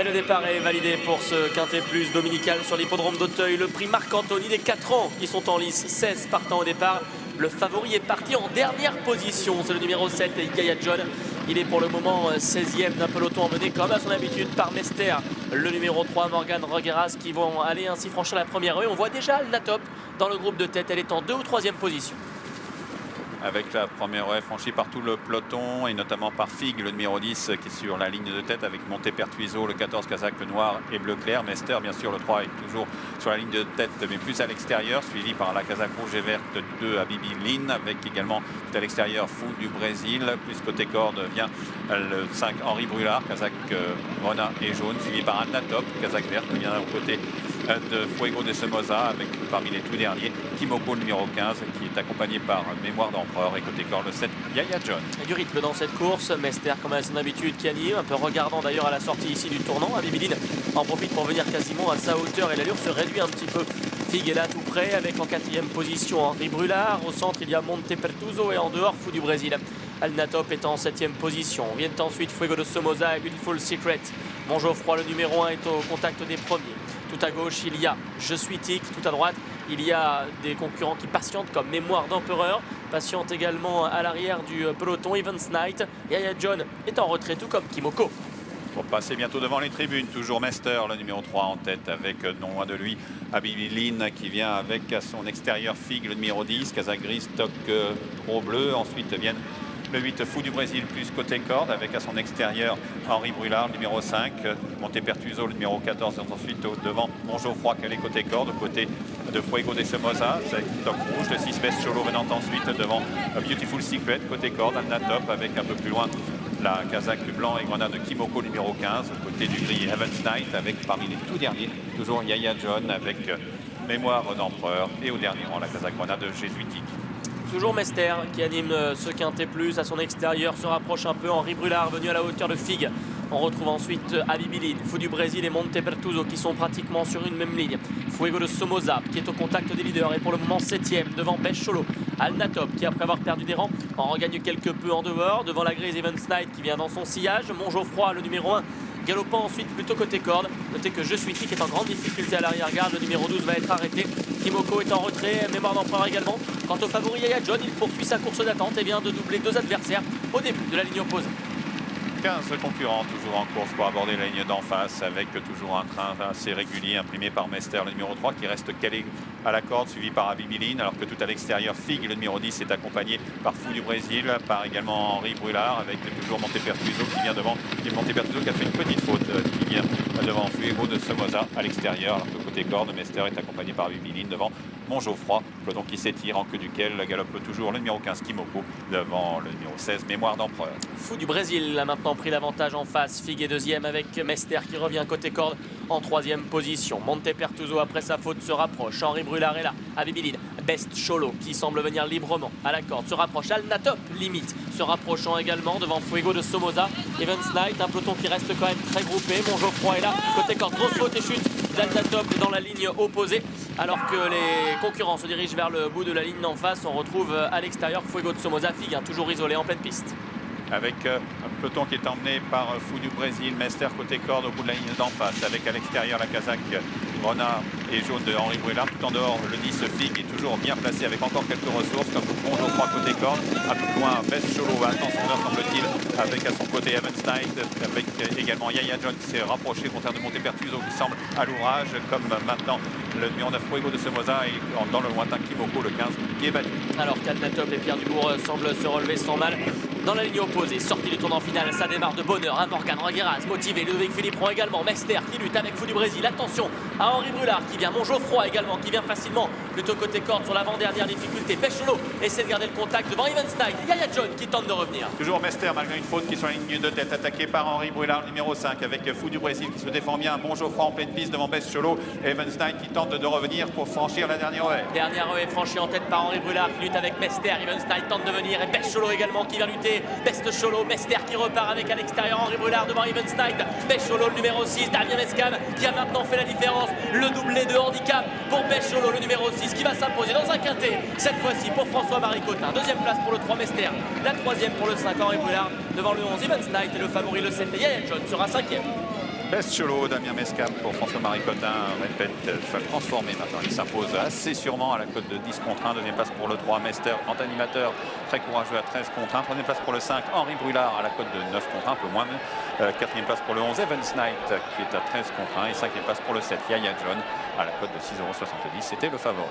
Et le départ est validé pour ce Quintet Plus dominical sur l'hippodrome d'Auteuil. Le prix Marc-Anthony des 4 ans qui sont en lice, 16 partants au départ. Le favori est parti en dernière position, c'est le numéro 7, Yaya John. Il est pour le moment 16e d'un peloton emmené comme à son habitude par Mester, le numéro 3, Morgan Rogueras, qui vont aller ainsi franchir la première rue. On voit déjà Alnatop dans le groupe de tête, elle est en 2e ou 3e position. Avec la première haie franchie par tout le peloton et notamment par Fig, le numéro 10 qui est sur la ligne de tête avec Montepertuiso, le 14 Kazakh noir et bleu clair. Mester, bien sûr, le 3 est toujours sur la ligne de tête mais plus à l'extérieur, suivi par la Kazakh rouge et verte 2 à Bibi Lin, avec également à l'extérieur Fou du Brésil. Plus côté corde vient le 5 Henri Brulard, Kazakh Rona et jaune, suivi par Alnatop, Kazakh verte qui vient aux côtés de Fuego de Somoza, avec parmi les tout derniers Kimoko, le numéro 15, qui est accompagné par Mémoire d'Empereur, et côté corps le 7 Yaya John. Et du rythme dans cette course, Mester comme à son habitude qui anime, un peu regardant d'ailleurs à la sortie ici du tournant. Abibiline en profite pour venir quasiment à sa hauteur et l'allure se réduit un petit peu. Fig est là tout près avec en 4e position Henri Brulard, au centre il y a Montepertuiso et en dehors Fou du Brésil. Alnatop est en 7e position. Viennent ensuite Fuego de Somoza et Beautiful Secret. Montgeoffroy, le numéro 1, est au contact des premiers. Tout à gauche, il y a Je suis Tic. Tout à droite, il y a des concurrents qui patientent comme Mémoire d'Empereur. Patiente également à l'arrière du peloton, Evans Knight. Yaya John est en retrait, tout comme Kimoko. Pour passer bientôt devant les tribunes, toujours Mester, le numéro 3 en tête, avec non loin de lui Abibiline qui vient avec à son extérieur Fig, le numéro 10, Kazakh gris, stock gros bleu. Ensuite viennent le 8 Fou du Brésil plus côté corde avec à son extérieur Henri Brulard, le numéro 5, Montepertuiso, le numéro 14, et ensuite devant Montgeoffroy qui est côté corde, côté de Fuego de Somoza, c'est top rouge, le 6 Best Cholo venant ensuite devant Beautiful Secret, côté corde, Alnatop avec un peu plus loin la Kazakh blanc et grenade de Kimoko, numéro 15, côté du gris Evans Knight avec parmi les tout derniers toujours Yaya John avec Mémoire d'Empereur, et au dernier rang la Kazakh grenade jésuitique. Toujours Mester qui anime ce Quintet Plus. À son extérieur se rapproche un peu Henri Brulard, venu à la hauteur de Fig. On retrouve ensuite Abibiline, Fou du Brésil et Montepertuiso qui sont pratiquement sur une même ligne. Fuego de Somoza qui est au contact des leaders et pour le moment 7e devant Best Cholo. Alnatop qui, après avoir perdu des rangs, en regagne quelque peu en dehors. Devant la grise Evans Knight qui vient dans son sillage. Montgeoffroy, le numéro 1, galopant ensuite plutôt côté corde. Notez que Je suis Tic est en grande difficulté à l'arrière-garde. Le numéro 12 va être arrêté. Kimoko est en retrait, Mémoire d'Empereur également. Quant au favori Yaya John, il poursuit sa course d'attente et vient de doubler 2 adversaires au début de la ligne opposée. 15 concurrents toujours en course pour aborder la ligne d'en face, avec toujours un train assez régulier imprimé par Mester, le numéro 3, qui reste calé à la corde, suivi par Abibiline, alors que tout à l'extérieur, Fig, le numéro 10, est accompagné par Fou du Brésil, par également Henri Brulard, avec toujours Montepertuiso qui vient devant, et Montepertuiso qui a fait une petite faute, qui vient devant Fuego de Somoza à l'extérieur, alors que côté corde, Mester est accompagné par Abibiline devant Montgeoffroy, peloton qui s'étire, en queue duquel galope toujours le numéro 15 Kimoko devant le numéro 16 Mémoire d'Empereur. Fou du Brésil a maintenant pris l'avantage en face. Fig est 2e avec Mester qui revient côté corde en 3e position. Montepertuiso après sa faute se rapproche. Henri Brulard est là. Abibiline, Best Cholo qui semble venir librement à la corde se rapproche. Alnatop limite se rapprochant également devant Fuego de Somoza. Evans Knight, un peloton qui reste quand même très groupé. Montgeoffroy est là côté corde, grosse faute et chute d'Alnatop dans la ligne opposée, alors que les concurrents se dirigent vers le bout de la ligne d'en face. On retrouve à l'extérieur Fuego de Somoza, Fig toujours isolé en pleine piste. Avec un peloton qui est emmené par Fou du Brésil, Mester côté corde au bout de la ligne d'en face, avec à l'extérieur la Kazakh Rona et jaune de Henri Brulard, tout en dehors le 10 Fig est toujours bien placé avec encore quelques ressources comme Montgeoffroy côté corde, un peu plus loin Best Cholo attention semble-t-il, avec à son côté Evans Knight, avec également Yaya John qui s'est rapproché au contraire de Montepertuiso qui semble à l'ouvrage, comme maintenant le numéro 9 Fuego de Somoza et dans le lointain Kimoko, le 15 qui est battu. Alors qu'Alnatop et Pierre Dubourg semblent se relever sans mal dans la ligne opposée. Sortie du tournant final, ça démarre de bonne heure. Morgan Rogueras motivé, Ludovic Philippe prend également. Mester qui lutte avec Fou du Brésil. Attention à Henri Brulard qui vient. Montgeoffroy également qui vient facilement plutôt côté corde sur l'avant-dernière difficulté. Pecholo essaie de garder le contact devant Evans Knight. Yaya John qui tente de revenir. Toujours Mester malgré une faute qui est sur la ligne de tête, attaqué par Henri Brulard, numéro 5, avec Fou du Brésil qui se défend bien. Montgeoffroy en pleine piste devant Best Cholo. Evans Knight qui tente de revenir pour franchir la dernière haie. Dernière haie franchie en tête par Henri Brulard qui lutte avec Mester. Evans Knight tente de venir et Best Cholo également qui vient lutter. Best Cholo, Mester qui repart avec à l'extérieur Henri Brulard devant Evans Knight. Best Cholo le numéro 6, Damien Mescam qui a maintenant fait la différence. Le doublé de handicap pour Best Cholo le numéro 6 qui va s'imposer dans un quintet. Cette fois-ci pour François-Marie Cotin. Deuxième place pour le 3 Mester. La troisième pour le 5 Henri Brulard devant le 11 Evans Knight et le favori le 7 Yaya John sera 5e. Best Cholo, Damien Mescam pour François-Marie Cotin, répète, cheval transformé maintenant. Il s'impose assez sûrement à la cote de 10 contre 1. Deuxième place pour le 3, Mester, grand animateur, très courageux à 13 contre 1. Troisième place pour le 5, Henri Brulard à la cote de 9 contre 1, un peu moins. Quatrième place pour le 11, Evans Knight qui est à 13 contre 1. Et cinquième place pour le 7, Yaya John à la cote de 6,70 €. C'était le favori.